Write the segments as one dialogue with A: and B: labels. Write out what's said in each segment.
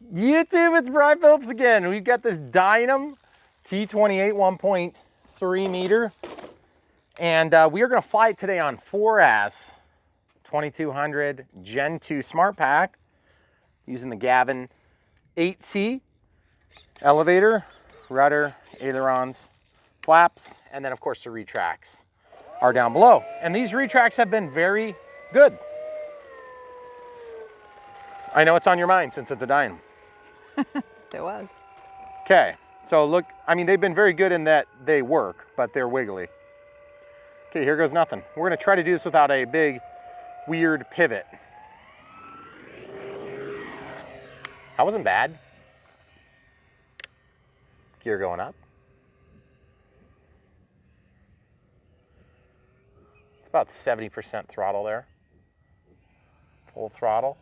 A: YouTube, it's Brian Phillips again. We've got this Dynam T-28 1.3 meter, and we are going to fly it today on 4S 2200 Gen 2 Smart Pack using the Gavin 8C elevator, rudder, ailerons, flaps, and then of course the retracts are down below. And these retracts have been very good. I know it's on your mind since it's a Dynam.
B: It was.
A: Okay, so look, I mean, they've been very good in that they work, but they're wiggly. Okay, here goes nothing. We're gonna try to do this without a big, weird pivot. That wasn't bad. Gear going up. It's about 70% throttle there. Full throttle.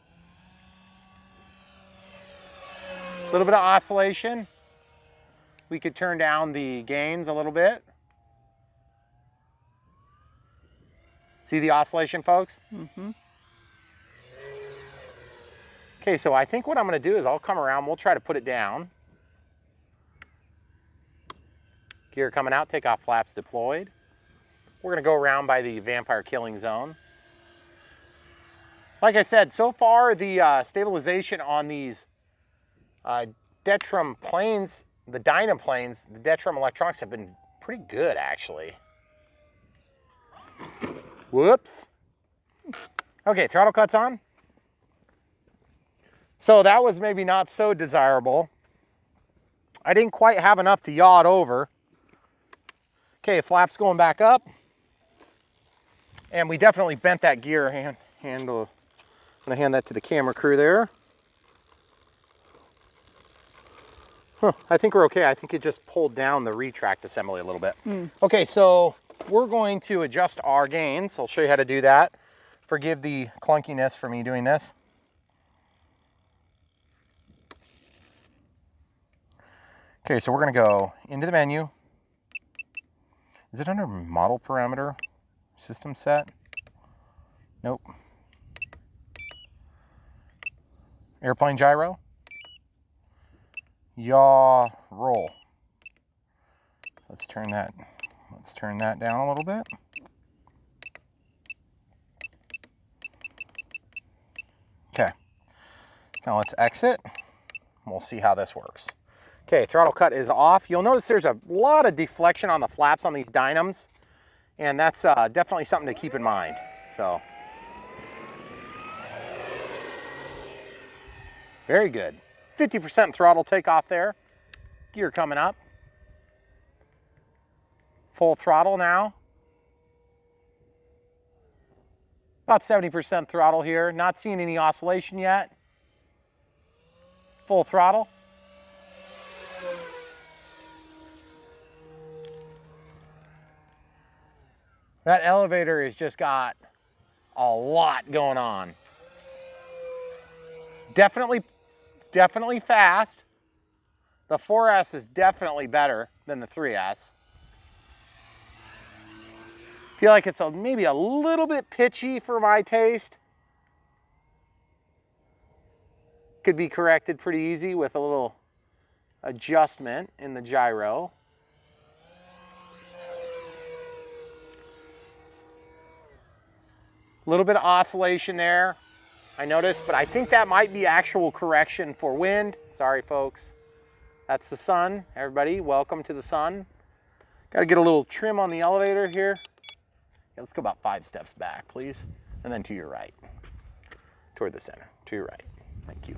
A: A little bit of oscillation. We could turn down the gains a little bit. See the oscillation, folks?
B: Mm-hmm.
A: Okay, so I think what I'm gonna do is I'll come around, we'll try to put it down. Gear coming out, takeoff flaps deployed. We're gonna go around by the vampire killing zone. Like I said, so far the stabilization on these Detram planes, the Dynam planes, the Detram electronics have been pretty good actually. Whoops. Okay, throttle cuts on. So that was maybe not so desirable. I didn't quite have enough to yaw it over. Okay, flaps going back up. And we definitely bent that gear handle. I'm gonna hand that to the camera crew there. Huh, I think we're okay. I think it just pulled down the retract assembly a little bit. Okay, so we're going to adjust our gains. I'll show you how to do that. Forgive the clunkiness for me doing this. Okay, so we're gonna go into the menu. Is it under model parameter? System set? Nope. Airplane gyro? Yaw roll. Let's turn that down a little bit. Okay. Now let's exit. We'll see how this works. Okay, throttle cut is off. You'll notice there's a lot of deflection on the flaps on these Dynams, and that's definitely something to keep in mind. So, very good. 50% throttle takeoff there. Gear coming up. Full throttle now. About 70% throttle here. Not seeing any oscillation yet. Full throttle. That elevator has just got a lot going on. Definitely fast. The 4S is definitely better than the 3S. Feel like it's maybe a little bit pitchy for my taste. Could be corrected pretty easy with a little adjustment in the gyro. A little bit of oscillation there, I noticed, but I think that might be actual correction for wind. Sorry, folks. That's the sun. Everybody, welcome to the sun. Got to get a little trim on the elevator here. Yeah, let's go about 5 steps back, please. And then to your right. Toward the center. To your right. Thank you.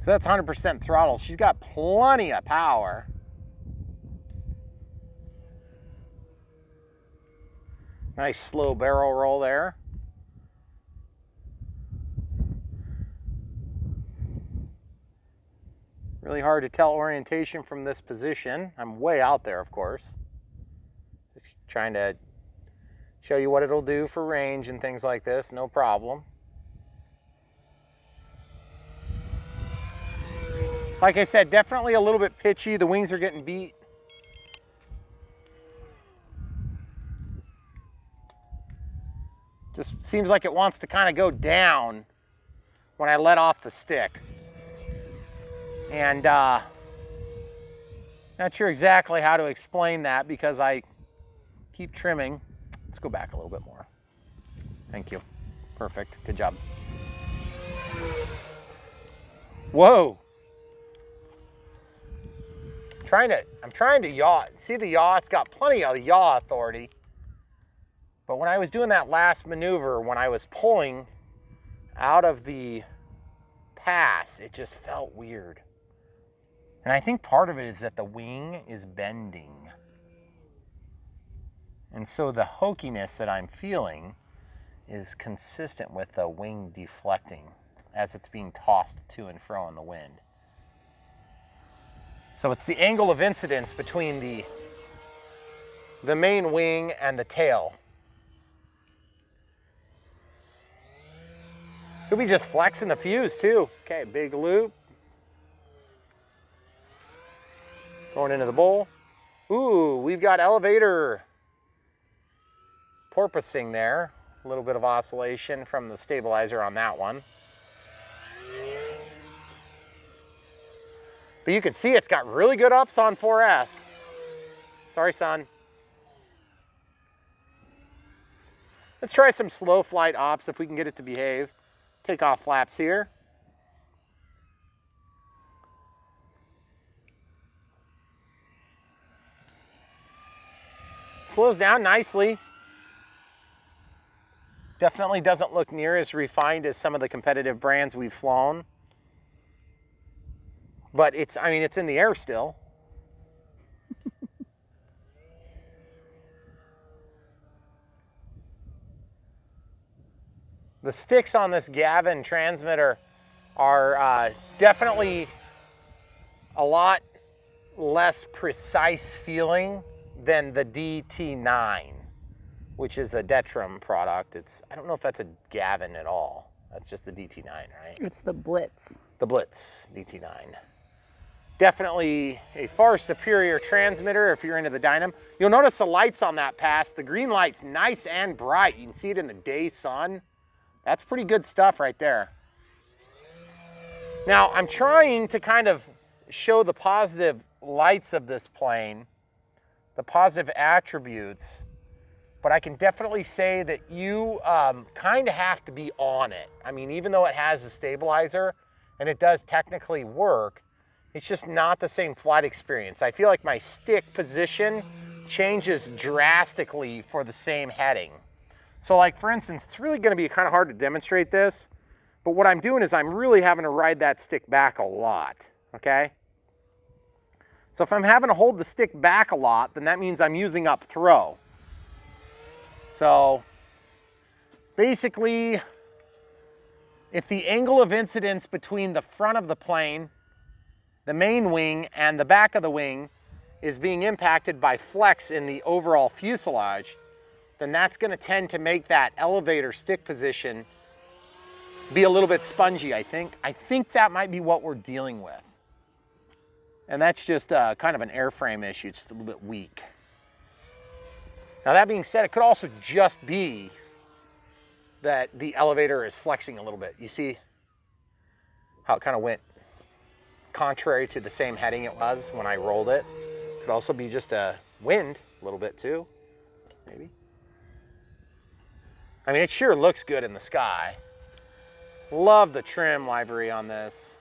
A: So that's 100% throttle. She's got plenty of power. Nice slow barrel roll there. Really hard to tell orientation from this position. I'm way out there, of course. Just trying to show you what it'll do for range and things like this, no problem. Like I said, definitely a little bit pitchy. The wings are getting beat Just seems like it wants to kind of go down when I let off the stick. And not sure exactly how to explain that because I keep trimming. Let's go back a little bit more. Thank you. Perfect. Good job. Whoa. I'm trying to yaw. See the yaw? It's got plenty of yaw authority. But when I was doing that last maneuver, when I was pulling out of the pass, it just felt weird. And I think part of it is that the wing is bending. And so the hokiness that I'm feeling is consistent with the wing deflecting as it's being tossed to and fro in the wind. So it's the angle of incidence between the main wing and the tail. Could be just flexing the fuse too. Okay, big loop. Going into the bowl. Ooh, we've got elevator porpoising there. A little bit of oscillation from the stabilizer on that one. But you can see it's got really good ups on 4S. Sorry, son. Let's try some slow flight ops if we can get it to behave. Take off flaps here. Slows down nicely. Definitely doesn't look near as refined as some of the competitive brands we've flown. But it's in the air still. The sticks on this Gavin transmitter are definitely a lot less precise feeling than the DT9, which is a Detram product. I don't know if that's a Gavin at all. That's just the DT9, right?
B: It's the Blitz.
A: The Blitz DT9. Definitely a far superior transmitter if you're into the Dynam. You'll notice the lights on that pass. The green light's nice and bright. You can see it in the day sun. That's pretty good stuff right there. Now, I'm trying to kind of show the positive lights of this plane, the positive attributes, but I can definitely say that you kind of have to be on it. I mean, even though it has a stabilizer and it does technically work, it's just not the same flight experience. I feel like my stick position changes drastically for the same heading. So like, for instance, it's really gonna be kind of hard to demonstrate this, but what I'm doing is I'm really having to ride that stick back a lot, okay? So if I'm having to hold the stick back a lot, then that means I'm using up throw. So basically, if the angle of incidence between the front of the plane, the main wing, and the back of the wing is being impacted by flex in the overall fuselage, then that's going to tend to make that elevator stick position be a little bit spongy, I think. I think that might be what we're dealing with. And that's just kind of an airframe issue, just a little bit weak. Now that being said, it could also just be that the elevator is flexing a little bit. You see how it kind of went contrary to the same heading it was when I rolled it. Could also be just a wind a little bit too, maybe. I mean, it sure looks good in the sky. Love the trim livery on this.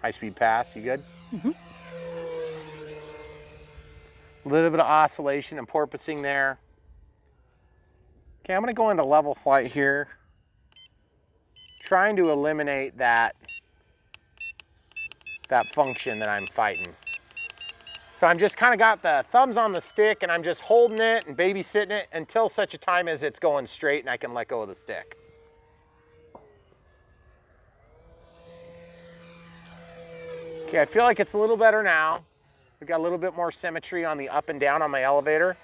A: High speed pass, you good?
B: Mm-hmm.
A: A little bit of oscillation and porpoising there. Okay, I'm gonna go into level flight here. Trying to eliminate that function that I'm fighting. So I'm just kind of got the thumbs on the stick and I'm just holding it and babysitting it until such a time as it's going straight and I can let go of the stick. Okay, I feel like it's a little better now. We got a little bit more symmetry on the up and down on my elevator.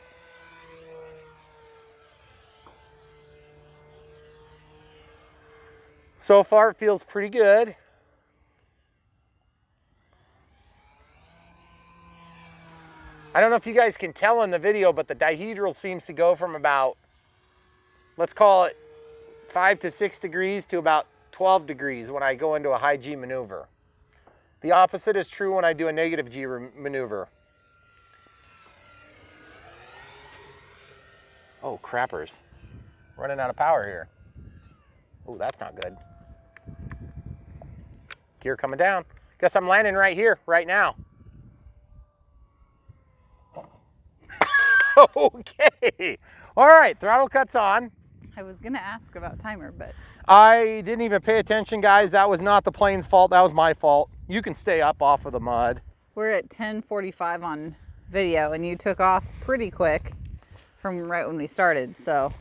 A: So far it feels pretty good. I don't know if you guys can tell in the video, but the dihedral seems to go from about, let's call it 5 to 6 degrees to about 12 degrees when I go into a high G maneuver. The opposite is true when I do a negative G maneuver. Oh, crappers. Running out of power here. Oh, that's not good. Gear coming down. Guess I'm landing right here, right now. Okay. All right, throttle cuts on.
B: I was gonna ask about timer, but
A: I didn't even pay attention, guys. That was not the plane's fault. That was my fault. You can stay up off of the mud.
B: we're at 10:45 on video, and you took off pretty quick from right when we started. So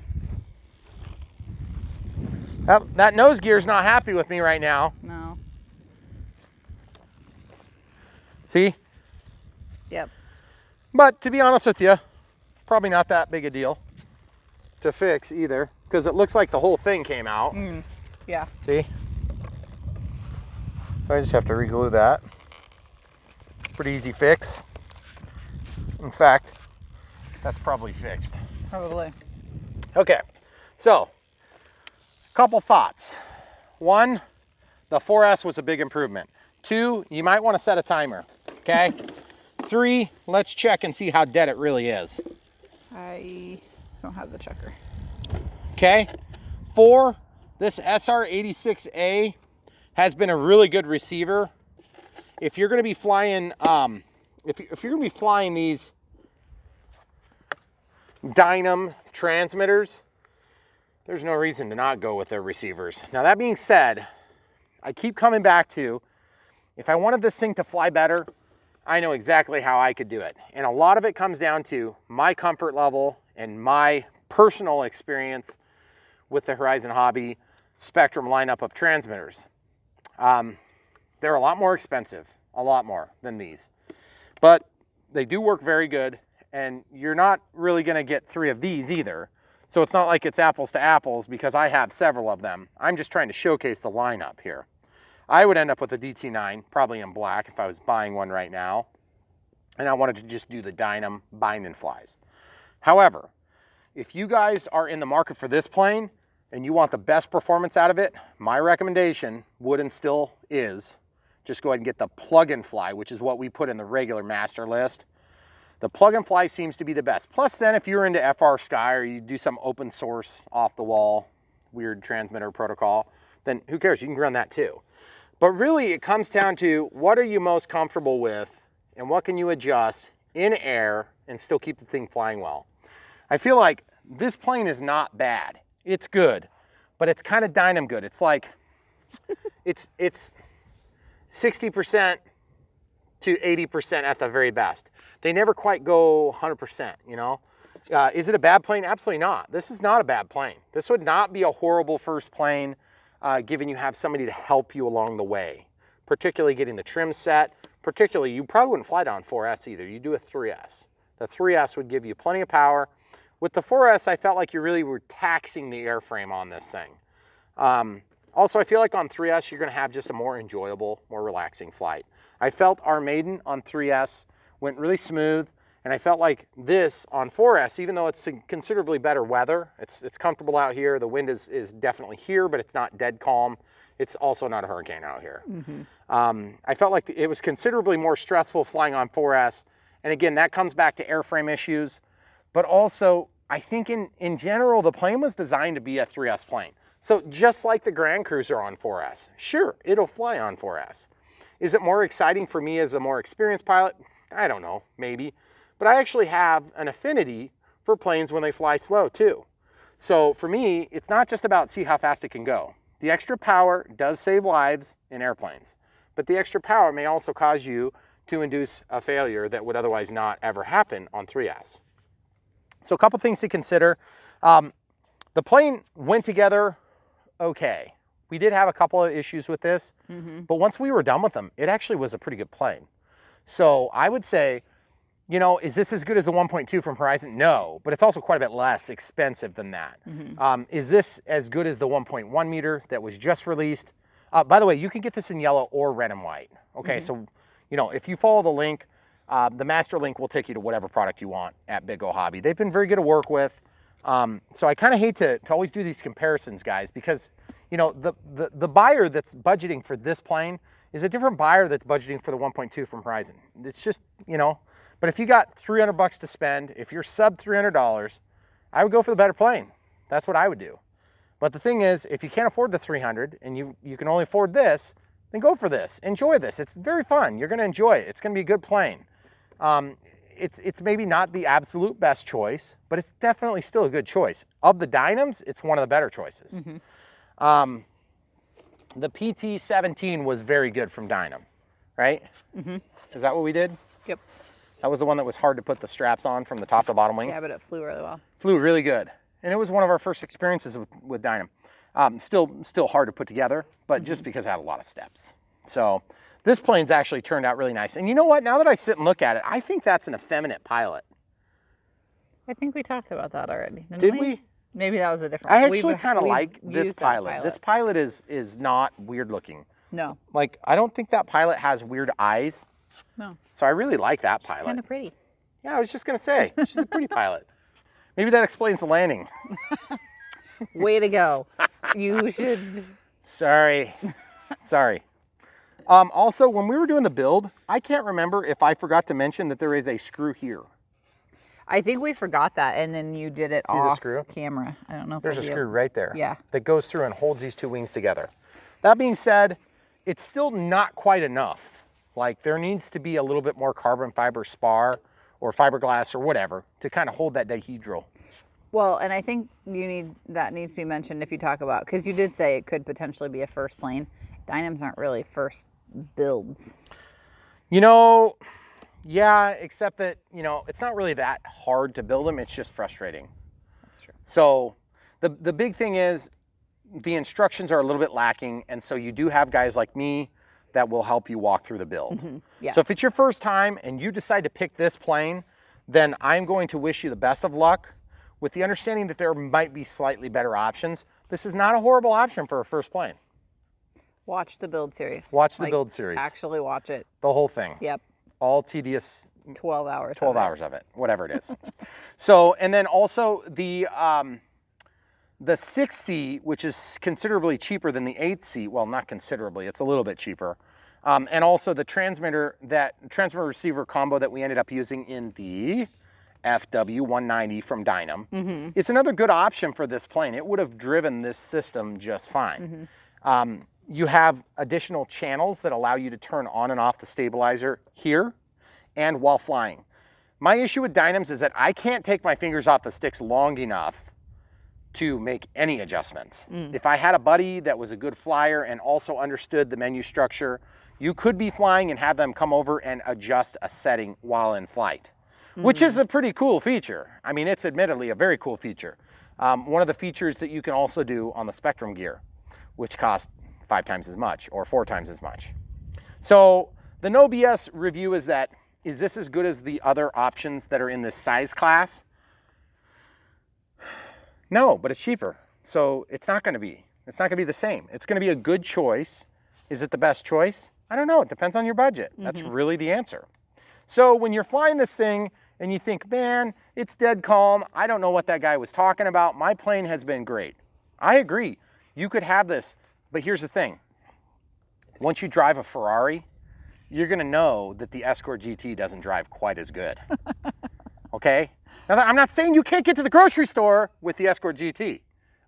A: that nose gear's not happy with me right now.
B: no.
A: See?
B: Yep.
A: But to be honest with you, probably not that big a deal to fix either, because it looks like the whole thing came out.
B: Yeah.
A: See? So I just have to reglue that. Pretty easy fix. In fact, that's probably fixed.
B: Probably.
A: Okay, so couple thoughts. One, the 4S was a big improvement. Two, you might want to set a timer, okay? Three, let's check and see how dead it really is.
B: I don't have the checker.
A: Okay. Four, this SR86A has been a really good receiver. If you're going to be flying, if you're going to be flying these Dynam transmitters, there's no reason to not go with their receivers. Now that being said, I keep coming back to, if I wanted this thing to fly better, I know exactly how I could do it. And a lot of it comes down to my comfort level and my personal experience with the Horizon Hobby Spectrum lineup of transmitters. They're a lot more expensive, a lot more than these, but they do work very good, and you're not really gonna get 3 of these either. So it's not like it's apples to apples because I have several of them. I'm just trying to showcase the lineup here. I would end up with a DT9, probably in black if I was buying one right now, and I wanted to just do the Dynam bind and flies. However, if you guys are in the market for this plane and you want the best performance out of it, my recommendation would and still is just go ahead and get the plug and fly, which is what we put in the regular master list. The plug and fly seems to be the best. Plus then if you're into FR Sky or you do some open source off the wall weird transmitter protocol, then who cares, you can run that too. But really it comes down to what are you most comfortable with and what can you adjust in air and still keep the thing flying well. I feel like this plane is not bad. It's good, but it's kind of Dynam good. It's like, it's 60% to 80% at the very best. They never quite go 100%, you know? Is it a bad plane? Absolutely not. This is not a bad plane. This would not be a horrible first plane given you have somebody to help you along the way, particularly getting the trim set. Particularly, you probably wouldn't fly down 4S either. You do a 3S. The 3S would give you plenty of power. With the 4S, I felt like you really were taxing the airframe on this thing. Also, I feel like on 3S, you're going to have just a more enjoyable, more relaxing flight. I felt our maiden on 3S went really smooth, and I felt like this on 4S, even though it's considerably better weather, it's comfortable out here. The wind is definitely here, but it's not dead calm. It's also not a hurricane out here. I felt like it was considerably more stressful flying on 4S. And again, that comes back to airframe issues. But also, I think in general, the plane was designed to be a 3S plane. So just like the Grand Cruiser on 4S, sure, it'll fly on 4S. Is it more exciting for me as a more experienced pilot? I don't know, maybe. But I actually have an affinity for planes when they fly slow too. So for me, it's not just about see how fast it can go. The extra power does save lives in airplanes, but the extra power may also cause you to induce a failure that would otherwise not ever happen on 3S. So a couple things to consider. The plane went together okay. We did have a couple of issues with this, but once we were done with them, it actually was a pretty good plane. So I would say, you know, is this as good as the 1.2 from Horizon? No, but it's also quite a bit less expensive than that. Is this as good as the 1.1 meter that was just released? By the way, you can get this in yellow or red and white. Okay, so, you know, if you follow the link, The master link will take you to whatever product you want at Big O Hobby. They've been very good to work with. So I kind of hate to always do these comparisons, guys, because you know the buyer that's budgeting for this plane is a different buyer that's budgeting for the 1.2 from Horizon. It's just, you know, but if you got $300 to spend, if you're sub $300, I would go for the better plane. That's what I would do. But the thing is, if you can't afford the 300 and you can only afford this, then go for this. Enjoy this. It's very fun. You're going to enjoy it. It's going to be a good plane. It's maybe not the absolute best choice, but it's definitely still a good choice. Of the Dynams, it's one of the better choices. The PT-17 was very good from Dynam, right? Is that what we did?
B: Yep.
A: That was the one that was hard to put the straps on from the top to bottom wing?
B: Yeah, but it flew really well.
A: Flew really good. And it was one of our first experiences with Dynam. Still hard to put together, but just because it had a lot of steps. So this plane's actually turned out really nice. And you know what? Now that I sit and look at it, I think that's an effeminate pilot.
B: I think we talked about that already.
A: Did we?
B: Maybe that was a different
A: I actually kind of like this pilot. This pilot is not weird looking.
B: No.
A: Like, I don't think that pilot has weird eyes.
B: No.
A: So I really like that pilot.
B: She's kind of pretty.
A: Yeah, I was just going to say, she's a pretty pilot. Maybe that explains the landing.
B: Way to go. You should.
A: Sorry. Also, when we were doing the build, I can't remember if I forgot to mention that there is a screw here.
B: I think we forgot that, and then you did it off camera. I don't know if
A: there's a screw right there.
B: Yeah.
A: That goes through and holds these two wings together. That being said, it's still not quite enough. Like, there needs to be a little bit more carbon fiber spar or fiberglass or whatever to kind of hold that dihedral.
B: Well, and I think that needs to be mentioned if you talk about, because you did say it could potentially be a first plane. Dynams aren't really first builds.
A: You know, yeah, except that, you know, it's not really that hard to build them. It's just frustrating.
B: That's true. So
A: the big thing is the instructions are a little bit lacking. And so you do have guys like me that will help you walk through the build.
B: Yes.
A: So if it's your first time and you decide to pick this plane, then I'm going to wish you the best of luck with the understanding that there might be slightly better options. This is not a horrible option for a first plane.
B: Watch the build series.
A: Watch the build series.
B: Actually watch it.
A: The whole thing.
B: Yep.
A: All tedious.
B: 12 hours.
A: 12 hours of it, whatever it is. So, and then also the 6th seat, which is considerably cheaper than the 8th seat. Well, not considerably, it's a little bit cheaper. And also the transmitter receiver combo that we ended up using in the FW190 from Dynam. It's another good option for this plane. It would have driven this system just fine. You have additional channels that allow you to turn on and off the stabilizer here and while flying. My issue with Dynams is that I can't take my fingers off the sticks long enough to make any adjustments. If I had a buddy that was a good flyer and also understood the menu structure, you could be flying and have them come over and adjust a setting while in flight, which is a pretty cool feature. I mean, it's admittedly a very cool feature. One of the features that you can also do on the Spectrum gear, which costs 5 times as much or 4 times as much. So the no BS review is that, is this as good as the other options that are in this size class? No, but it's cheaper. So it's not gonna be the same. It's gonna be a good choice. Is it the best choice? I don't know, it depends on your budget. That's really the answer. So when you're flying this thing and you think, man, it's dead calm, I don't know what that guy was talking about, my plane has been great. I agree, you could have this, but here's the thing. Once you drive a Ferrari, you're gonna know that the Escort GT doesn't drive quite as good, okay? Now, I'm not saying you can't get to the grocery store with the Escort GT,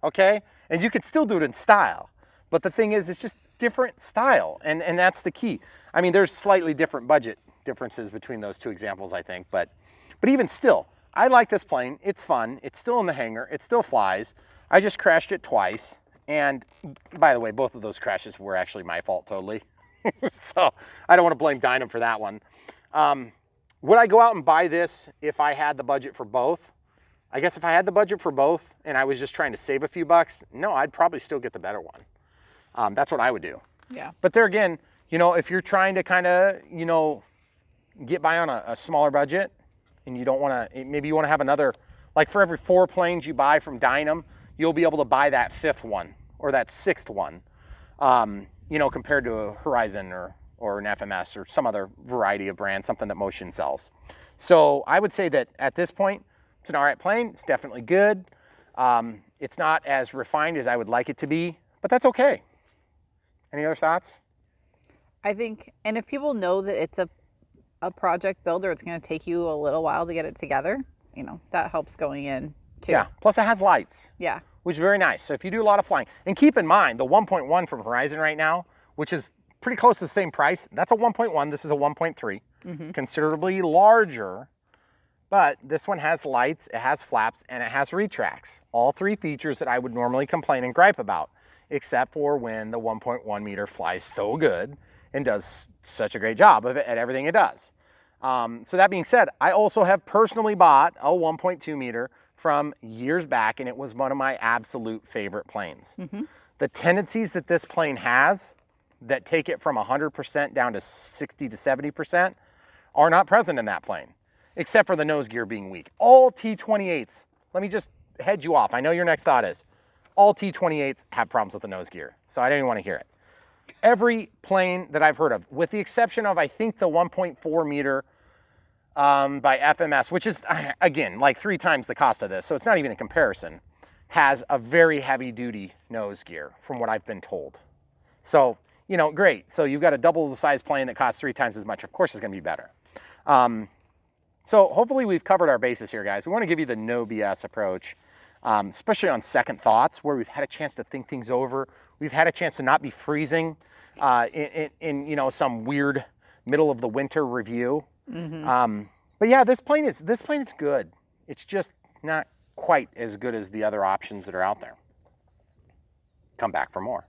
A: okay? And you can still do it in style, but the thing is, it's just different style, and that's the key. I mean, there's slightly different budget differences between those two examples, I think, but even still, I like this plane. It's fun. It's still in the hangar. It still flies. I just crashed it twice, and by the way, both of those crashes were actually my fault totally. So I don't want to blame Dynam for that one. Would I go out and buy this if I had the budget for both? I guess if I had the budget for both and I was just trying to save a few bucks, no, I'd probably still get the better one. That's what I would do.
B: Yeah.
A: But there again, you know, if you're trying to kind of, you know, get by on a smaller budget and you don't want to, maybe you want to have another, like for every 4 planes you buy from Dynam, you'll be able to buy that 5th one or that 6th one, you know, compared to a Horizon or or an FMS or some other variety of brand, something that Motion sells. So I would say that at this point, it's an all right plane. It's definitely good. It's not as refined as I would like it to be, but that's okay. Any other thoughts?
B: I think, and if people know that it's a project builder, it's going to take you a little while to get it together, you know, that helps going in too.
A: Yeah, plus it has lights.
B: Yeah.
A: Which is very nice. So if you do a lot of flying, and keep in mind the 1.1 from Horizon right now, which is pretty close to the same price, that's a 1.1, this is a 1.3, considerably larger, but this one has lights, it has flaps, and it has retracts. All three features that I would normally complain and gripe about, except for when the 1.1 meter flies so good and does such a great job of it at everything it does. So that being said, I also have personally bought a 1.2 meter from years back, and it was one of my absolute favorite planes. The tendencies that this plane has that take it from 100% down to 60 to 70% are not present in that plane, except for the nose gear being weak. All T-28s, let me just head you off. I know your next thought is, all T-28s have problems with the nose gear, so I didn't even want to hear it. Every plane that I've heard of, with the exception of, I think, the 1.4 meter by FMS, which is, again, like 3 times the cost of this, so it's not even a comparison, has a very heavy duty nose gear from what I've been told. So, you know, great. So you've got a double the size plane that costs 3 times as much. Of course it's going to be better. So hopefully we've covered our bases here, guys. We want to give you the no BS approach, especially on second thoughts, where we've had a chance to think things over. We've had a chance to not be freezing in you know, some weird middle of the winter review. But yeah, this plane is good. It's just not quite as good as the other options that are out there. Come back for more.